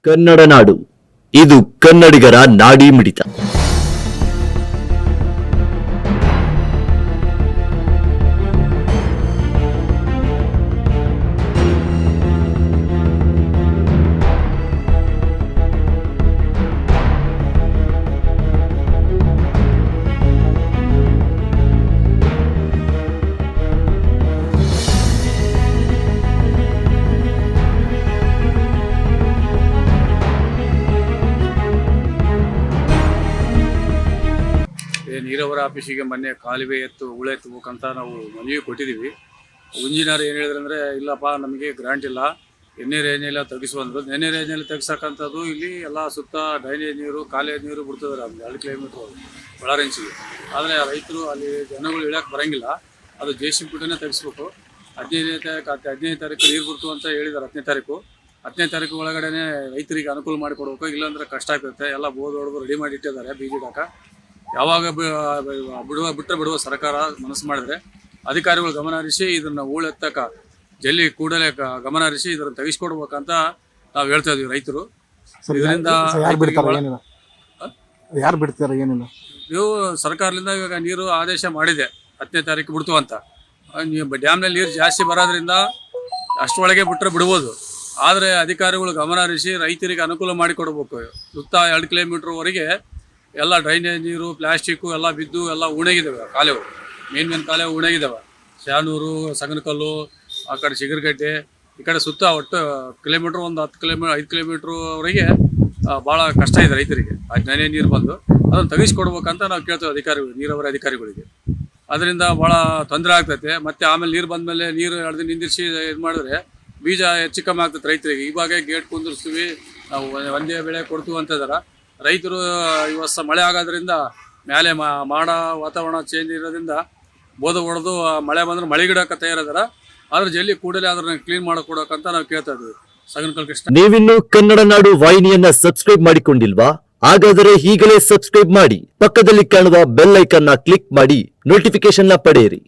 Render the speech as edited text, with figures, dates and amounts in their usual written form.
ಕನ್ನಡ ನಾಡು ಇದು ಕನ್ನಡಿಗರ ನಾಡಿ ಮಿಡಿತ. ನೀರಾವರಿ ಆಫೀಸಿಗೆ ಮೊನ್ನೆ ಕಾಲುವೆ ಹೂಳೆ ಎತ್ತಬೇಕಂತ ನಾವು ಮನವಿ ಕೊಟ್ಟಿದ್ದೀವಿ. ಇಂಜಿನಿಯರ್ ಏನು ಹೇಳಿದ್ರು ಅಂದರೆ, ಇಲ್ಲಪ್ಪ ನಮಗೆ ಗ್ರಾಂಟ್ ಇಲ್ಲ, ಎಣ್ಣೆ ರೇಂಜೆಲ್ಲ ತೆಗಿಸುವಂದ್ರು. ಎಣ್ಣೆ ರೇಂಜಲ್ಲಿ ತೆಗಿಸಕ್ಕಂಥದ್ದು ಇಲ್ಲಿ ಎಲ್ಲ ಸುತ್ತ ಡ್ರೈನೇಜ್ ನೀರು, ಕಾಲೇಜ್ ನೀರು ಬಿಡ್ತಿದ್ದಾರೆ. 2 ಕಿಲೋಮೀಟ್ರ್ ಒಳರೆಂಚಿಗೆ. ಆದರೆ ರೈತರು ಅಲ್ಲಿ ಜನಗಳು ಇಳಕ್ಕೆ ಬರೋಂಗಿಲ್ಲ. ಅದು JCB ಬಿಟ್ಟೇ ತೆಗಿಸ್ಬೇಕು. 15ನೇ ತಾರೀಕು ನೀರು ಬಿಡ್ತು ಅಂತ ಹೇಳಿದ್ದಾರೆ. 10ನೇ ತಾರೀಕು ಒಳಗಡೆ ರೈತರಿಗೆ ಅನುಕೂಲ ಮಾಡಿಕೊಡ್ಬೇಕು. ಇಲ್ಲಾಂದರೆ ಕಷ್ಟ ಆಗ್ತೈತೆ. ಎಲ್ಲ ಬೋದ್ ಹೊಡೆದು ರೆಡಿ ಮಾಡಿ ಇಟ್ಟಿದ್ದಾರೆ ಬೀಜ. ಯಾವಾಗ ಬಿಡುವ ಸರ್ಕಾರ ಮನಸ್ಸು ಮಾಡಿದ್ರೆ ಅಧಿಕಾರಿಗಳು ಗಮನ ಹರಿಸಿ ಇದನ್ನು ಹೂಳೆತ್ತಕ ಜಲ್ಲಿ ಕೂಡಲೇ ಗಮನ ಹರಿಸಿ ಇದನ್ನು ತೆಗಿಸ್ಕೊಡ್ಬೇಕಂತ ನಾವು ಹೇಳ್ತಾ ಇದೀವಿ. ರೈತರು ಇದರಿಂದ ಯಾರು ಬಿಡ್ತಾರೆ ಏನಿಲ್ಲ, ನೀವು ಸರ್ಕಾರದಿಂದ ಇವಾಗ ನೀರು ಆದೇಶ ಮಾಡಿದೆ 10ನೇ ತಾರೀಕು ಬಿಡ್ತು ಅಂತ. ಡ್ಯಾಮ್ನಲ್ಲಿ ನೀರು ಜಾಸ್ತಿ ಬರೋದ್ರಿಂದ ಅಷ್ಟರೊಳಗೆ ಬಿಟ್ಟರೆ ಬಿಡ್ಬೋದು. ಆದರೆ ಅಧಿಕಾರಿಗಳು ಗಮನ ಹರಿಸಿ ರೈತರಿಗೆ ಅನುಕೂಲ ಮಾಡಿಕೊಡ್ಬೇಕು. ಸುತ್ತ 2 ಕಿಲೋಮೀಟ್ರ್ವರೆಗೆ ಎಲ್ಲ ಡ್ರೈನೇಜ್ ನೀರು, ಪ್ಲಾಸ್ಟಿಕ್ಕು ಎಲ್ಲ ಬಿದ್ದು ಎಲ್ಲ ಉಣಗಿದ್ದಾವೆ. ಕಾಲುವೆ ಮೇನ್ ಕಾಲುವೆ ಉಣಗಿದ್ದಾವೆ. ಶಾನೂರು, ಸಗನಕಲ್ಲು, ಆ ಕಡೆ ಶಿಗರಗಟ್ಟೆ, ಈ ಕಡೆ ಸುತ್ತ ಒಟ್ಟು ಕಿಲೋಮೀಟ್ರ್ ಒಂದು 5 ಕಿಲೋಮೀಟ್ರ್ವರೆಗೆ ಭಾಳ ಕಷ್ಟ ಇದೆ ರೈತರಿಗೆ. ಆ ಡ್ರೈನೇಜ್ ನೀರು ಬಂದು ಅದನ್ನು ತೆಗಿಸ್ಕೊಡ್ಬೇಕಂತ ನಾವು ಕೇಳ್ತೇವೆ ಅಧಿಕಾರಿಗಳು, ನೀರಾವರಿ ಅಧಿಕಾರಿಗಳಿಗೆ. ಅದರಿಂದ ಭಾಳ ತೊಂದರೆ ಆಗ್ತೈತೆ. ಮತ್ತು ಆಮೇಲೆ ನೀರು ಬಂದಮೇಲೆ ನೀರು ಎಳ್ದು ನಿಂದಿರಿಸಿ ಇದು ಮಾಡಿದ್ರೆ ಬೀಜ ಹೆಚ್ಚು ಕಮ್ಮಿ ಆಗ್ತೈತೆ ರೈತರಿಗೆ. ಇವಾಗೆ ಗೇಟ್ ಕುಂದಿರ್ಸ್ತೀವಿ, ನಾವು ಒಂದೇ ಬೆಳೆ ಕೊಡ್ತೀವಿ ಅಂತ ಇದ್ದಾರೆ ರೈತರು. ಈ ವರ್ಷ ಮಳೆ ಆಗೋದ್ರಿಂದ ಮೇಲೆ ಮಾಡ ವಾತಾವರಣ ಚೇಂಜ್ ಇರೋದ್ರಿಂದ ಬೋಧ ಹೊಡೆದು ಮಳೆ ಬಂದ್ರೆ ಮಳೆ ಗಿಡಕ್ಕೆ ತಯಾರಿದಾರ. ಆದ್ರೆ ಜಲ್ಲಿ ಕೂಡಲೇ ಅದನ್ನ ಕ್ಲೀನ್ ಮಾಡಿಕೊಡೋಕಂತ ನಾವು ಕೇಳ್ತಾ ಇದ್ವಿ. ಸಗನಕಲ್ ಕೃಷ್ಣ. ನೀವಿನ್ನು ಕನ್ನಡ ನಾಡು ವಾಹಿನಿಯನ್ನ ಸಬ್ಸ್ಕ್ರೈಬ್ ಮಾಡಿಕೊಂಡಿಲ್ವಾ? ಹಾಗಾದರೆ ಈಗಲೇ ಸಬ್ಸ್ಕ್ರೈಬ್ ಮಾಡಿ, ಪಕ್ಕದಲ್ಲಿ ಕಾಣುವ ಬೆಲ್ ಐಕಾನ್ ನ ಕ್ಲಿಕ್ ಮಾಡಿ ನೋಟಿಫಿಕೇಶನ್ ನ ಪಡೆಯಿರಿ.